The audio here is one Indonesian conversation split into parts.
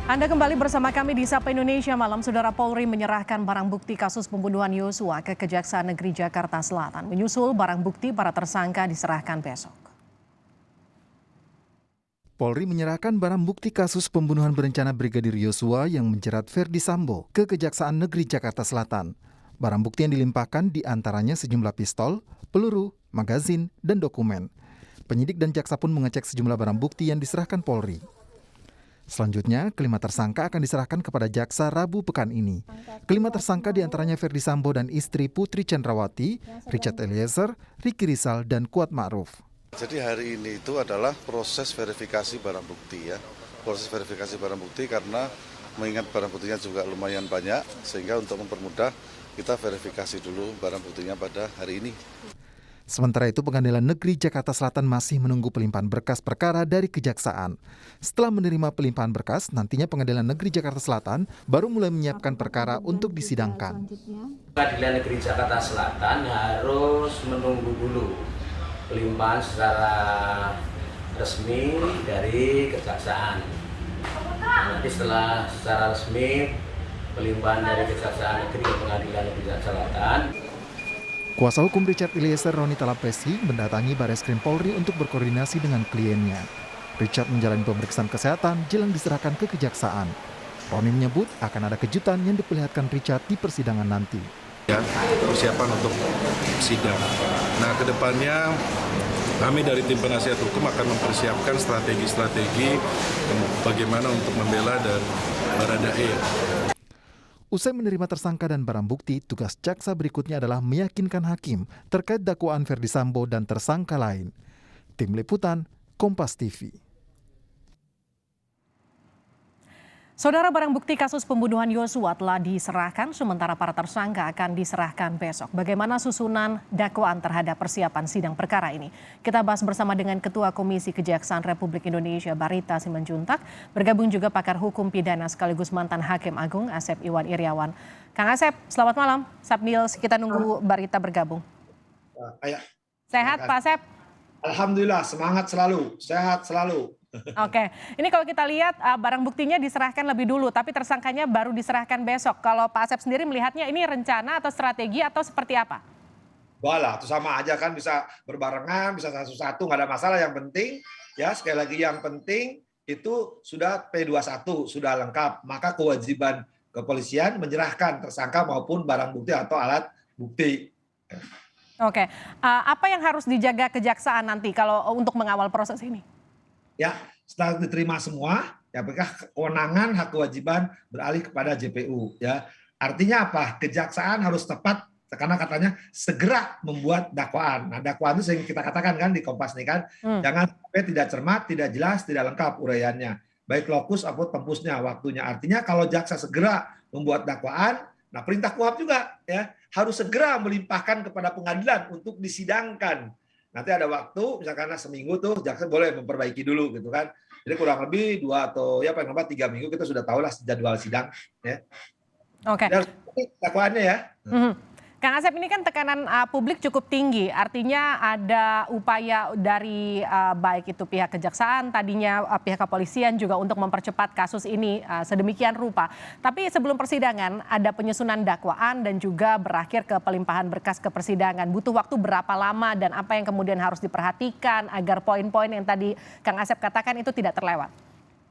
Anda kembali bersama kami di Sapa Indonesia Malam. Saudara, Polri menyerahkan barang bukti kasus pembunuhan Yosua ke Kejaksaan Negeri Jakarta Selatan. Menyusul barang bukti para tersangka diserahkan besok. Polri menyerahkan barang bukti kasus pembunuhan berencana Brigadir Yosua yang menjerat Ferdi Sambo ke Kejaksaan Negeri Jakarta Selatan. Barang bukti yang dilimpahkan diantaranya sejumlah pistol, peluru, magazin, dan dokumen. Penyidik dan jaksa pun mengecek sejumlah barang bukti yang diserahkan Polri. Selanjutnya, kelima tersangka akan diserahkan kepada jaksa Rabu pekan ini. Kelima tersangka diantaranya Ferdi Sambo dan istri Putri Chandrawati, Richard Eliezer, Ricky Rizal, dan Kuat Ma'ruf. Jadi hari ini itu adalah proses verifikasi barang bukti ya. Proses verifikasi barang bukti karena mengingat barang buktinya juga lumayan banyak, sehingga untuk mempermudah kita verifikasi dulu barang buktinya pada hari ini. Sementara itu, Pengadilan Negeri Jakarta Selatan masih menunggu pelimpahan berkas perkara dari Kejaksaan. Setelah menerima pelimpahan berkas, nantinya Pengadilan Negeri Jakarta Selatan baru mulai menyiapkan perkara untuk disidangkan. Pengadilan Negeri Jakarta Selatan harus menunggu dulu pelimpahan secara resmi dari Kejaksaan. Nanti setelah secara resmi pelimpahan dari Kejaksaan Negeri ke Pengadilan Negeri Jakarta Selatan, Kuasa hukum Richard Eliezer, Roni Talapesi, mendatangi Bareskrim Polri untuk berkoordinasi dengan kliennya. Richard menjalani pemeriksaan kesehatan jelang diserahkan ke Kejaksaan. Roni menyebut akan ada kejutan yang diperlihatkan Richard di persidangan nanti. Ya, persiapan untuk sidang. Nah, kedepannya kami dari tim penasihat hukum akan mempersiapkan strategi-strategi bagaimana untuk membela dan Baradae. Usai menerima tersangka dan barang bukti, tugas jaksa berikutnya adalah meyakinkan hakim terkait dakwaan Ferdi Sambo dan tersangka lain. Tim Liputan, Kompas TV. Saudara, barang bukti kasus pembunuhan Yosua telah diserahkan, sementara para tersangka akan diserahkan besok. Bagaimana susunan dakwaan terhadap persiapan sidang perkara ini? Kita bahas bersama dengan Ketua Komisi Kejaksaan Republik Indonesia, Barita Simanjuntak. Bergabung juga pakar hukum pidana sekaligus mantan Hakim Agung, Asep Iwan Iryawan. Kang Asep, selamat malam. Sambil kita nunggu Barita bergabung. Sehat Pak Asep? Alhamdulillah, semangat selalu, sehat selalu. Oke, ini kalau kita lihat barang buktinya diserahkan lebih dulu, tapi tersangkanya baru diserahkan besok. Kalau Pak Asep sendiri melihatnya ini rencana atau strategi atau seperti apa? Walah, itu sama aja kan, bisa berbarengan, bisa satu-satu, nggak ada masalah. Yang penting, ya sekali lagi yang penting itu sudah P21, sudah lengkap. Maka kewajiban kepolisian menyerahkan tersangka maupun barang bukti atau alat bukti. Oke, apa yang harus dijaga kejaksaan nanti kalau untuk mengawal proses ini? Ya, setelah diterima semua, ya apakah kewenangan hak kewajiban beralih kepada JPU. Ya, artinya apa? Kejaksaan harus tepat karena katanya segera membuat dakwaan. Nah, dakwaan itu sering kita katakan kan di Kompas nih kan, jangan sampai tidak cermat, tidak jelas, tidak lengkap uraiannya. Baik lokus maupun tempusnya, waktunya. Artinya kalau jaksa segera membuat dakwaan, nah perintah KUHAP juga ya harus segera melimpahkan kepada pengadilan untuk disidangkan. Nanti ada waktu, misalkan seminggu tuh jaksa boleh memperbaiki dulu gitu kan. Jadi kurang lebih 2 atau ya paling lambat 3 minggu kita sudah tahu lah jadwal sidang. Ya. Oke. Dakwaannya ya. Kang Asep, ini kan tekanan publik cukup tinggi, artinya ada upaya dari baik itu pihak kejaksaan, tadinya pihak kepolisian juga untuk mempercepat kasus ini sedemikian rupa. Tapi sebelum persidangan ada penyusunan dakwaan dan juga berakhir ke pelimpahan berkas ke persidangan. Butuh waktu berapa lama dan apa yang kemudian harus diperhatikan agar poin-poin yang tadi Kang Asep katakan itu tidak terlewat?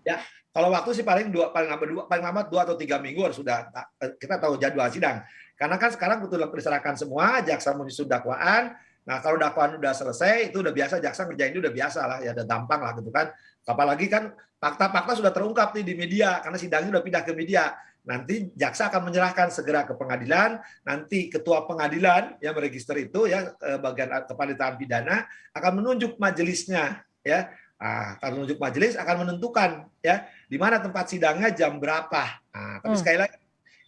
Ya, kalau waktu sih paling lambat 2 atau 3 minggu harus sudah kita tahu jadwal sidang. Karena kan sekarang betul diserahkan semua, jaksa menyusun dakwaan. Nah, kalau dakwaan udah selesai, itu udah biasa, jaksa ngerjain itu udah biasa lah, ya udah gampang lah gitu kan. Apalagi kan fakta-fakta sudah terungkap nih di media, karena sidangnya udah pindah ke media. Nanti jaksa akan menyerahkan segera ke pengadilan, nanti ketua pengadilan yang meregister itu ya bagian kepanitraan pidana akan menunjuk majelisnya ya. Akan menunjuk majelis akan menentukan ya di mana tempat sidangnya jam berapa. Nah, tapi sekali lagi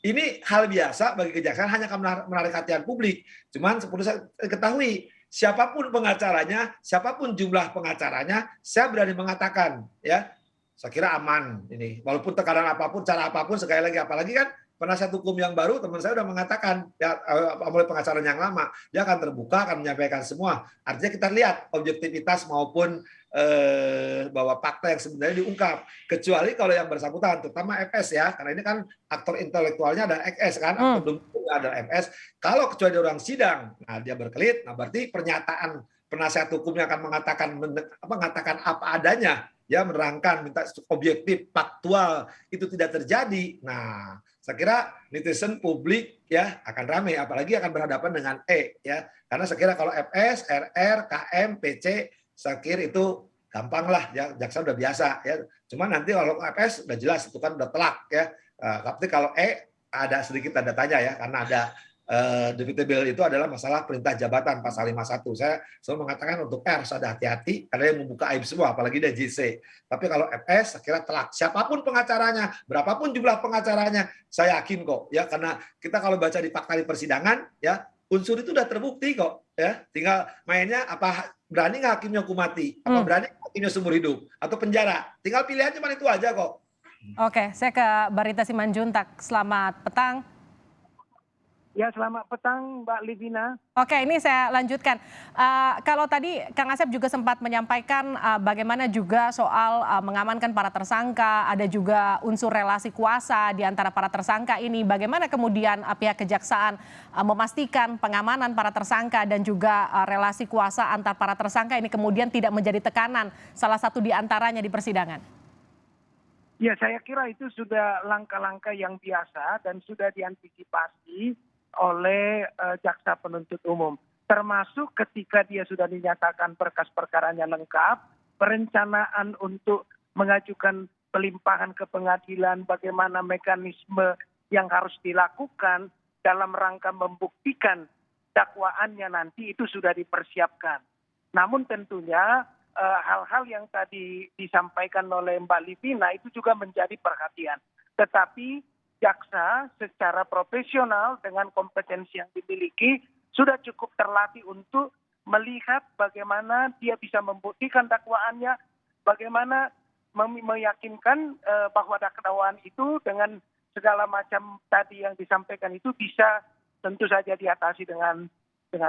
ini hal biasa bagi kejaksaan, hanya akan menarik perhatian publik. Cuman seperti saya ketahui, siapapun pengacaranya, siapapun jumlah pengacaranya, saya berani mengatakan, ya, saya kira aman ini. Walaupun tekanan apapun, cara apapun, sekali lagi, apalagi kan penasihat hukum yang baru, teman saya udah mengatakan ya oleh pengacara yang lama, dia akan terbuka, akan menyampaikan semua. Artinya kita lihat objektivitas maupun bahwa fakta yang sebenarnya diungkap. Kecuali kalau yang bersangkutan, terutama FS ya, karena ini kan aktor intelektualnya ada FS kan, aktor hukumnya ada FS. Kalau kecuali di ruang sidang, nah dia berkelit, nah berarti pernyataan penasihat hukumnya akan mengatakan apa adanya, ya menerangkan, minta objektif, faktual, itu tidak terjadi. Nah, saya kira netizen publik ya akan ramai, apalagi akan berhadapan dengan ya, karena saya kira kalau FS, RR, KM, PC, saya kira itu gampang lah ya, jaksa udah biasa ya. Cuma nanti kalau FS udah jelas itu kan udah telak ya. Tapi kalau ada sedikit tanda tanya ya, karena ada debatable itu adalah masalah perintah jabatan pasal 51. Saya selalu mengatakan untuk harus ada hati-hati karena yang membuka aib semua, apalagi dia JC. Tapi kalau FS saya kira telak. Siapapun pengacaranya, berapapun jumlah pengacaranya, saya yakin kok ya, karena kita kalau baca di fakta di persidangan ya, unsur itu udah terbukti kok ya. Tinggal mainnya apa berani nggak hakimnya hukum mati, apa berani hakimnya seumur hidup atau penjara. Tinggal pilihan cuma itu aja kok. Oke, saya ke Barita Simanjuntak. Selamat petang. Ya, selamat petang Mbak Livina. Oke, ini saya lanjutkan. Kalau tadi Kang Asep juga sempat menyampaikan bagaimana juga soal mengamankan para tersangka, ada juga unsur relasi kuasa di antara para tersangka ini. Bagaimana kemudian pihak kejaksaan memastikan pengamanan para tersangka dan juga relasi kuasa antar para tersangka ini kemudian tidak menjadi tekanan salah satu di antaranya di persidangan? Ya, saya kira itu sudah langkah-langkah yang biasa dan sudah diantisipasi oleh jaksa penuntut umum. Termasuk ketika dia sudah dinyatakan berkas perkaranya lengkap, perencanaan untuk mengajukan pelimpahan ke pengadilan, bagaimana mekanisme yang harus dilakukan dalam rangka membuktikan dakwaannya nanti itu sudah dipersiapkan. Namun tentunya hal-hal yang tadi disampaikan oleh Mbak Livina itu juga menjadi perhatian. Tetapi jaksa secara profesional dengan kompetensi yang dimiliki sudah cukup terlatih untuk melihat bagaimana dia bisa membuktikan dakwaannya, bagaimana meyakinkan bahwa dakwaan itu dengan segala macam tadi yang disampaikan itu bisa tentu saja diatasi dengan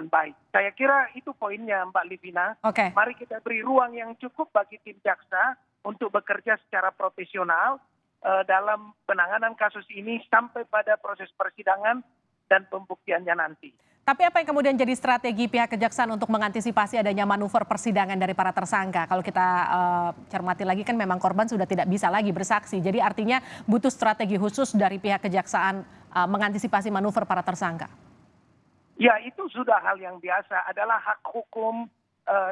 baik. Saya kira itu poinnya Mbak Livina. Oke. Mari kita beri ruang yang cukup bagi tim jaksa untuk bekerja secara profesional dalam penanganan kasus ini sampai pada proses persidangan dan pembuktiannya nanti. Tapi apa yang kemudian jadi strategi pihak kejaksaan untuk mengantisipasi adanya manuver persidangan dari para tersangka? Kalau kita cermati lagi kan memang korban sudah tidak bisa lagi bersaksi. Jadi artinya butuh strategi khusus dari pihak kejaksaan mengantisipasi manuver para tersangka. Ya, itu sudah hal yang biasa, adalah hak hukum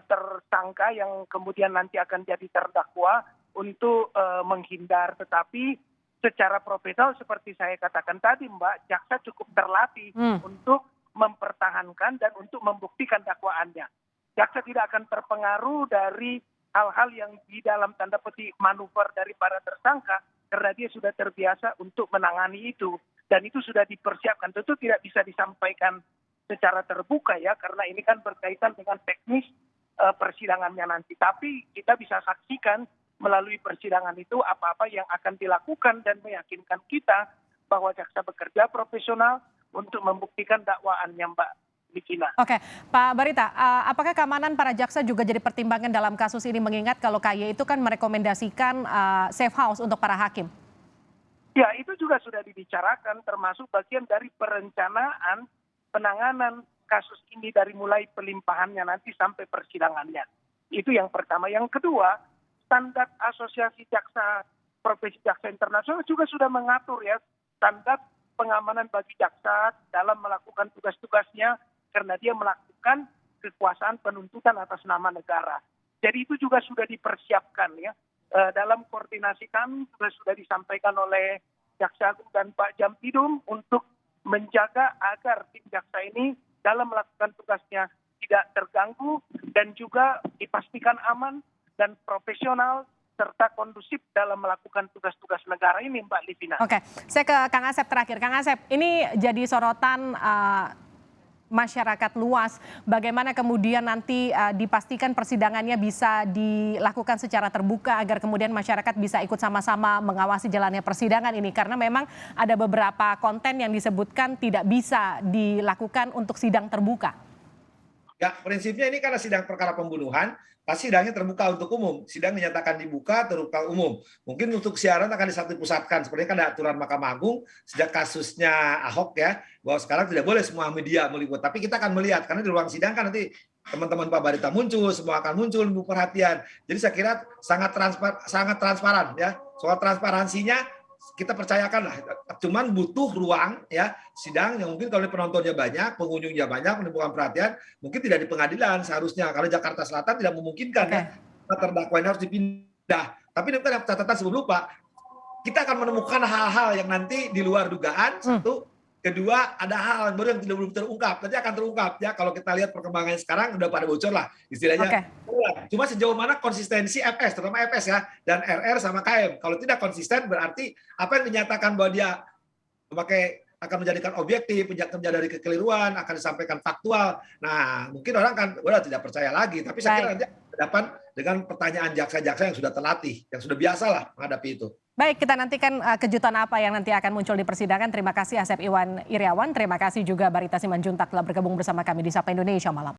tersangka yang kemudian nanti akan jadi terdakwa untuk menghindar. Tetapi secara profesional seperti saya katakan tadi Mbak, jaksa cukup terlatih untuk mempertahankan dan untuk membuktikan dakwaannya. Jaksa tidak akan terpengaruh dari hal-hal yang di dalam tanda petik manuver dari para tersangka karena dia sudah terbiasa untuk menangani itu. Dan itu sudah dipersiapkan. Tentu tidak bisa disampaikan secara terbuka ya, karena ini kan berkaitan dengan teknis persidangannya nanti. Tapi kita bisa saksikan melalui persidangan itu apa-apa yang akan dilakukan dan meyakinkan kita bahwa jaksa bekerja profesional untuk membuktikan dakwaannya Mbak Livina. Oke, Pak Barita, apakah keamanan para jaksa juga jadi pertimbangan dalam kasus ini mengingat kalau KY itu kan merekomendasikan safe house untuk para hakim? Ya, itu juga sudah dibicarakan termasuk bagian dari perencanaan penanganan kasus ini dari mulai pelimpahannya nanti sampai persidangannya. Itu yang pertama. Yang kedua, standar asosiasi jaksa profesi jaksa internasional juga sudah mengatur ya standar pengamanan bagi jaksa dalam melakukan tugas-tugasnya karena dia melakukan kekuasaan penuntutan atas nama negara. Jadi itu juga sudah dipersiapkan ya. Dalam koordinasi kami juga sudah disampaikan oleh Jaksa Agung dan Pak Jampidum untuk menjaga agar tim jaksa ini dalam melakukan tugasnya tidak terganggu dan juga dipastikan aman dan profesional serta kondusif dalam melakukan tugas-tugas negara ini Mbak Livina. Oke, saya ke Kang Asep terakhir. Kang Asep, ini jadi sorotan masyarakat luas. Bagaimana kemudian nanti dipastikan persidangannya bisa dilakukan secara terbuka agar kemudian masyarakat bisa ikut sama-sama mengawasi jalannya persidangan ini. Karena memang ada beberapa konten yang disebutkan tidak bisa dilakukan untuk sidang terbuka. Ya, prinsipnya ini karena sidang perkara pembunuhan, pasti sidangnya terbuka untuk umum. Sidang dinyatakan dibuka, terbuka umum. Mungkin untuk siaran akan disatu-pusatkan. Sepertinya kan ada aturan Mahkamah Agung sejak kasusnya Ahok ya, bahwa sekarang tidak boleh semua media meliput. Tapi kita akan melihat, karena di ruang sidang kan nanti teman-teman Pak Barita muncul, semua akan muncul, perhatian. Jadi saya kira sangat transparan ya. Soal transparansinya kita percayakan lah, cuman butuh ruang ya sidang yang mungkin kalau penontonnya banyak, pengunjungnya banyak, menimbulkan perhatian, mungkin tidak di pengadilan seharusnya. Kalau Jakarta Selatan tidak memungkinkan ya, terdakwa ini harus dipindah. Tapi ini kan catatan sebelum lupa, kita akan menemukan hal-hal yang nanti di luar dugaan. Satu, kedua ada hal baru yang belum terungkap, nanti akan terungkap ya. Kalau kita lihat perkembangannya sekarang udah pada bocor lah istilahnya. Cuma sejauh mana konsistensi FS, terutama FS ya, dan RR sama KM. Kalau tidak konsisten berarti apa yang dinyatakan bahwa dia memakai akan menjadikan objektif, menjadi dari kekeliruan, akan disampaikan faktual. Nah, mungkin orang kan udah tidak percaya lagi. Tapi saya kira nanti berhadapan dengan pertanyaan jaksa-jaksa yang sudah terlatih, yang sudah biasa lah menghadapi itu. Baik, kita nantikan kejutan apa yang nanti akan muncul di persidangan. Terima kasih Asep Iwan Iriawan, terima kasih juga Barita Simanjuntak telah bergabung bersama kami di Sapa Indonesia Malam.